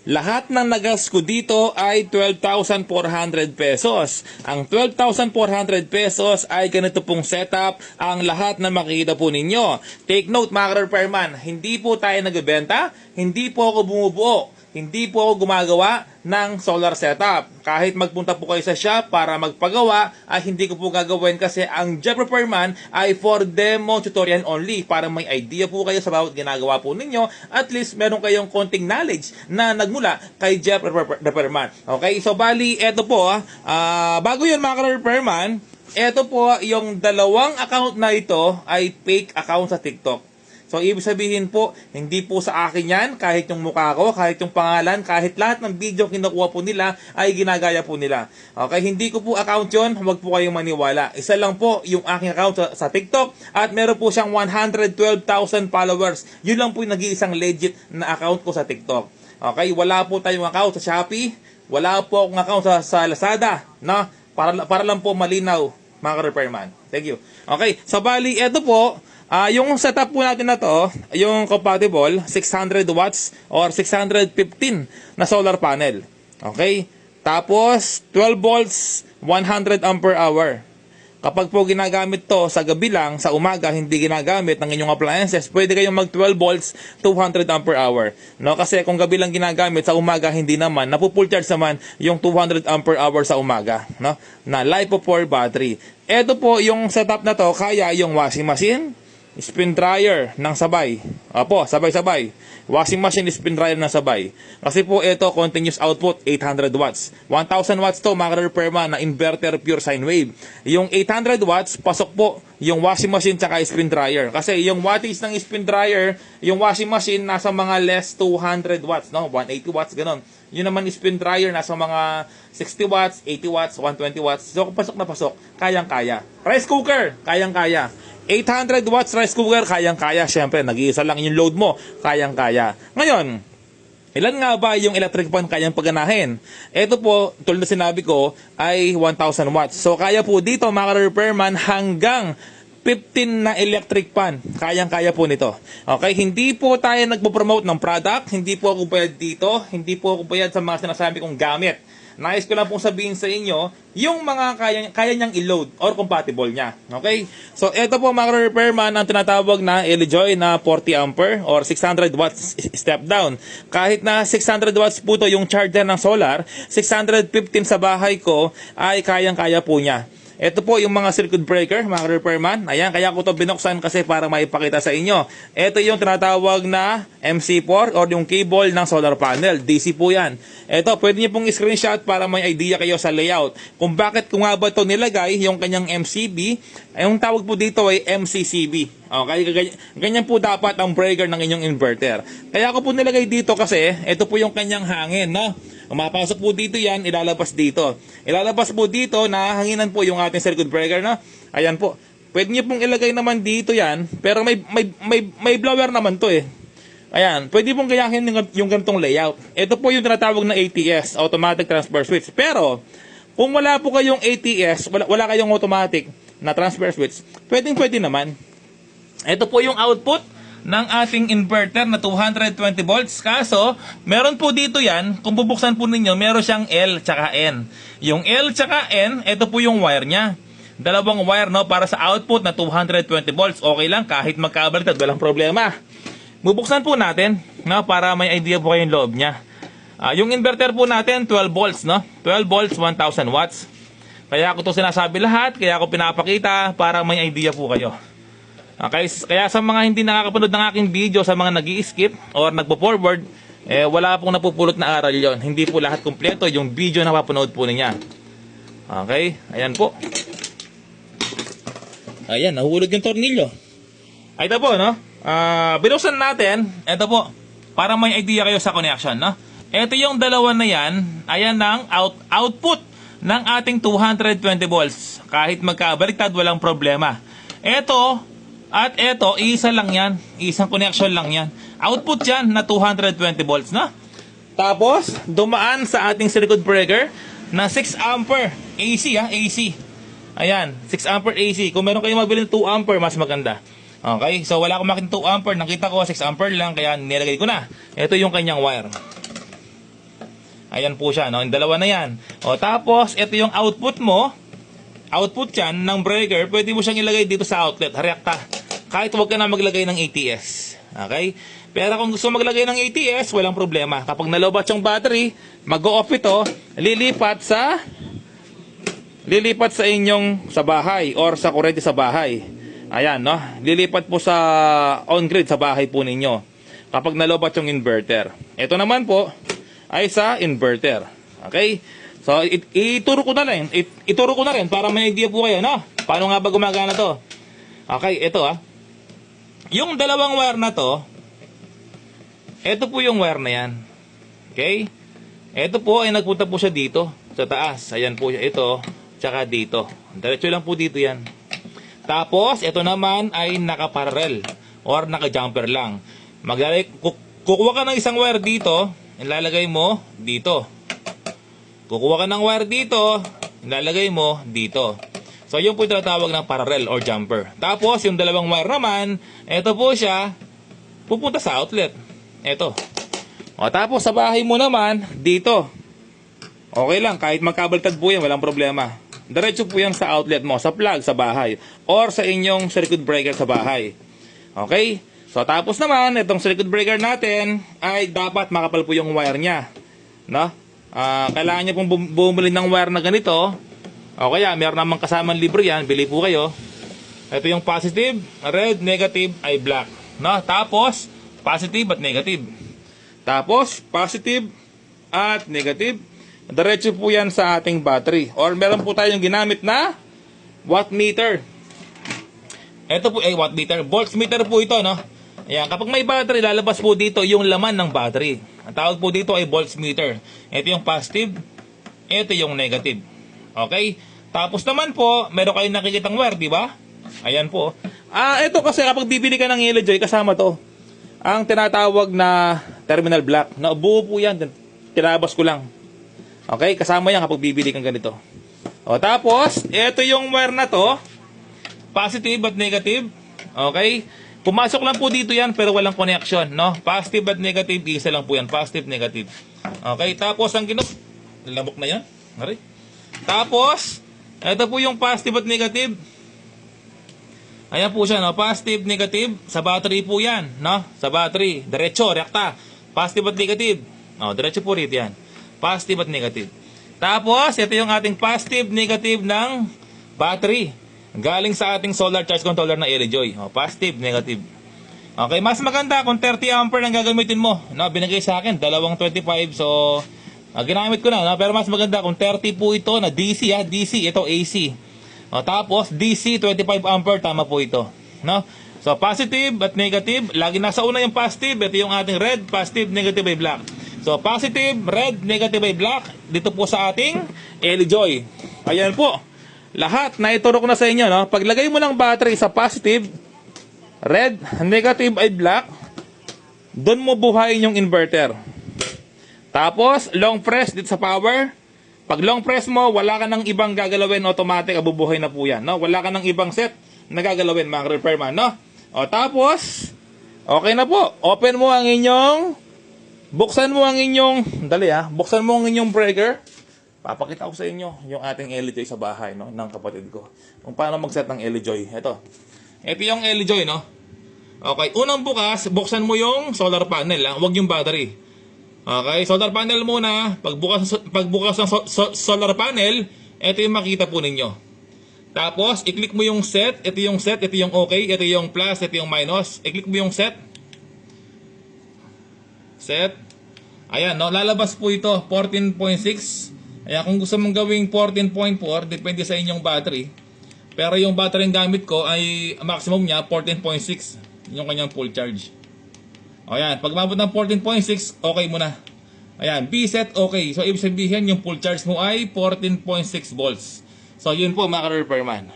Lahat ng nagas ko dito ay 12,400 pesos. Ang 12,400 pesos ay ganito pong setup ang lahat na makikita po ninyo. Take note mga ka-repairman, hindi po tayo nagbebenta, hindi po ako bumubuo, hindi po ako gumagawa ng solar setup. Kahit magpunta po kayo sa shop para magpagawa, ay hindi ko po gagawin kasi ang Jeff Repairman ay for demo tutorial only. Para may idea po kayo sa bawat ginagawa po ninyo, at least meron kayong konting knowledge na nagmula kay Jeff Repairman. Okay, so bali, eto po, bago yun mga ka-repairman, eto po yung dalawang account na ito ay fake account sa TikTok. So, ibig sabihin po, hindi po sa akin yan, kahit yung mukha ko, kahit yung pangalan, kahit lahat ng video kinukuha po nila, ay ginagaya po nila. Okay, hindi ko po account yun, huwag po kayong maniwala. Isa lang po yung aking account sa TikTok, at meron po siyang 112,000 followers. Yun lang po yung nag-iisang legit na account ko sa TikTok. Okay, wala po tayong account sa Shopee, wala po akong account sa Lazada, no? Para lang po malinaw, mga ka-repairman. Thank you. Okay, so bali, eto po, yung setup po natin na to, yung compatible 600 watts or 615 na solar panel. Okay? Tapos 12 volts, 100 ampere hour. Kapag po ginagamit to sa gabi lang, sa umaga hindi ginagamit ng inyong appliances, pwede kayong mag 12 volts, 200 ampere hour. No? Kasi kung gabi lang ginagamit, sa umaga hindi naman, napupull charge naman yung 200 ampere hour sa umaga, no? Na LiPo4 battery. Ito po yung setup na to, kaya yung washing machine, spin dryer ng sabay. Opo, sabay-sabay. Washing machine, spin dryer ng sabay. Kasi po ito, continuous output, 800 watts. 1,000 watts to, mga repairman, na inverter pure sine wave. Yung 800 watts, pasok po yung washing machine tsaka spin dryer. Kasi yung wattage ng spin dryer, yung washing machine, nasa mga less 200 watts, no? 180 watts, ganun. Yun naman spin dryer, nasa mga 60 watts, 80 watts, 120 watts. So, kung pasok na pasok, kayang-kaya. Rice cooker, kayang-kaya. 800 watts rice cooker, kayang-kaya. Siyempre, nag-iisa lang yung load mo, kayang-kaya. Ngayon, ilan nga ba yung electric fan kayang paganahin? Ito po, tulad na sinabi ko, ay 1,000 watts. So, kaya po dito, mga repairman, hanggang 15 na electric fan. Kayang-kaya po nito. Okay, hindi po tayo nagpo-promote ng product, hindi po ako bayad dito, hindi po ako bayad sa mga sinasabi kong gamit. Nais ko lang pong sabihin sa inyo yung mga kaya niyang i-load or compatible niya. Okay? So, ito po mga repairman ang tinatawag na LJoy na 40 ampere or 600 watts step down. Kahit na 600 watts po to yung charger ng solar, 615 sa bahay ko ay kayang-kaya po niya. Ito po yung mga circuit breaker, mga repairman. Ayan, kaya ko to binuksan kasi para maipakita sa inyo. Ito yung tinatawag na MC4 or yung cable ng solar panel. DC po yan. Ito, pwede niyo pong screenshot para may idea kayo sa layout. Kung bakit kung nga ba ito nilagay, yung kanyang MCB, yung tawag po dito ay MCCB. Okay, ganyan po dapat ang breaker ng inyong inverter. Kaya ko po nilagay dito kasi, ito po yung kanyang hangin, no? Umapasok po dito yan, ilalabas dito. Ilalabas po dito, nahanginan po yung ating circuit breaker, no? Ayan po. Pwede niyo pong ilagay naman dito yan, pero may blower naman to eh. Ayan, pwede pong gayahin yung ganitong layout. Ito po yung tinatawag na ATS, Automatic Transfer Switch. Pero, kung wala po kayong ATS, wala kayong automatic na transfer switch, pwede naman. Ito po yung output ng ating inverter na 220 volts. Kaso, meron po dito yan, kung bubuksan po ninyo, meron siyang L tsaka N. Yung L tsaka N, ito po yung wire niya. Dalawang wire, no, para sa output na 220 volts. Okay lang, kahit magkabaliktad, walang problema. Bubuksan po natin, no, para may idea po kayong loob niya. Yung inverter po natin, 12 volts, no? 12 volts, 1,000 watts. Kaya ako to sinasabi lahat, kaya ako pinapakita para may idea po kayo. Okay, kaya sa mga hindi nakakapanood ng aking video, sa mga nag-i-skip or nagpo-forward, wala pong napupulot na aral yon. Hindi po lahat kumpleto yung video na papanood po niya. Okay, ayan po. Ayan, nahulog yung tornilyo. Ay, ito po, no? Binuksan natin, ito po, para may idea kayo sa connection, no? Ito yung dalawa na yan, ayan ang output ng ating 220 volts. Kahit magkabaliktad, walang problema. Ito, at ito, isa lang yan. Isang connection lang yan. Output yan na 220 volts, na? Tapos, dumaan sa ating circuit breaker na 6 ampere AC, AC. Ayan, 6 ampere AC. Kung meron kayong mabili ng 2 ampere, mas maganda. Okay, so wala akong makita 2 ampere. Nakita ko 6 ampere lang, kaya nilagay ko na. Ito yung kanyang wire. Ayan po siya, no? Yung dalawa na yan. O, tapos, ito yung output mo. Output yan ng breaker. Pwede mo siyang ilagay dito sa outlet. Rekta. Kahit huwag ka na maglagay ng ATS. Okay? Pero kung gusto maglagay ng ATS, walang problema. Kapag nalobat yung battery, mag-off ito, lilipat sa inyong sa bahay or sa kuryente sa bahay. Ayan, no? Lilipat po sa on-grid sa bahay po ninyo kapag nalobat yung inverter. Ito naman po ay sa inverter. Okay? So, ituro ko na rin para may idea po kayo, no? Paano nga ba gumagana to? Okay, ito yung dalawang wire na to, ito po yung wire na yan. Okay? Ito po ay nagpunta po siya dito sa taas. Ayan po siya. Ito, tsaka dito. Diretso lang po dito yan. Tapos, ito naman ay nakaparallel or naka-jumper lang. Kukuha ka ng isang wire dito, ilalagay mo dito. Kukuha ka ng wire dito, ilalagay mo dito. So, yun po yung tinatawag ng parallel or jumper. Tapos, yung dalawang wire naman, ito po siya, pupunta sa outlet. Ito. O, tapos sa bahay mo naman, dito. Okay lang, kahit magkabaltad po yan, walang problema. Diretso po yan sa outlet mo, sa plug sa bahay, or sa inyong circuit breaker sa bahay. Okay? So, tapos naman, itong circuit breaker natin, ay dapat makapal po yung wire niya. No? Kailangan niya pong bumili ng wire na ganito. O kaya, meron namang kasamang libre yan, bili po kayo. Ito yung positive, red, negative, ay black. No? Tapos, positive at negative. Tapos, positive at negative. Diretso po yan sa ating battery. Or meron po tayong ginamit na wattmeter. Ito po ay wattmeter. Voltmeter po ito, no? Ayan, kapag may battery, lalabas po dito yung laman ng battery. Ang tawag po dito ay voltmeter. Ito yung positive. Ito yung negative. Okay? Tapos naman po, meron kayong nakikitang wire, di ba? Ayan po. Ito kasi kapag bibili ka ng Elojoy, kasama to ang tinatawag na terminal block. Na buo po yan. Tinabas ko lang. Okay? Kasama yan kapag bibili kang ganito. O, tapos, ito yung wire na to. Positive at negative. Okay? Pumasok lang po dito yan pero walang connection. No? Positive at negative. Isa lang po yan. Positive, negative. Okay? Tapos, ang lamok na yan. Mari. Tapos, ito po yung positive at negative. Ayan po siya, no? Positive, negative. Sa battery po yan, no? Sa battery. Diretso, rekta. Positive at negative. O, diretso po rito yan. Positive at negative. Tapos, ito yung ating positive, negative ng battery. Galing sa ating solar charge controller na Elojoy. O, positive, negative. Okay, mas maganda kung 30 ampere ang gagamitin mo. No? Binigay sa akin, 225. So, ginamit ko na. No? Pero mas maganda kung 30 po ito na DC. DC, ito AC. O, tapos DC 25 ampere, tama po ito, no? So positive at negative, lagi nasa una yung positive. Ito yung ating red, positive, negative ay black. So positive, red, negative ay black dito po sa ating Elojoy. Ayan po. Lahat na ituro ko na sa inyo, no? Paglagay mo ng battery sa positive, red, negative ay black, doon mo buhayin yung inverter. Tapos long press dito sa power. Pag long press mo, wala ka ng ibang gagalawin, automatic, abubuhay na po yan. No? Wala ka ng ibang set na gagalawin, mga repairman. No? O tapos, okay na po. Open mo ang inyong, buksan mo ang inyong, buksan mo ang inyong breaker. Papakita ko sa inyo yung ating Elojoy sa bahay, no? Ng kapatid ko. Kung paano mag-set ng Elojoy. Ito yung Elojoy, no? Okay, unang bukas, buksan mo yung solar panel. Huwag yung battery. Okay, solar panel muna. Pagbukas ng solar panel, ito yung makita po ninyo. Tapos, i-click mo yung set. Ito yung set, ito yung okay, ito yung plus, ito yung minus. I-click mo yung set. Set. Ayan, no? Lalabas po ito, 14.6. Ayan, kung gusto mong gawing 14.4, depende sa inyong battery. Pero yung battery yung gamit ko ay maximum niya 14.6. Yung kanyang full charge. Ayan, pag mabot ng 14.6, okay muna. Ayan, B-set, okay. So, ibig sabihin, yung full charge mo ay 14.6 volts. So, yun po mga ka-repairman.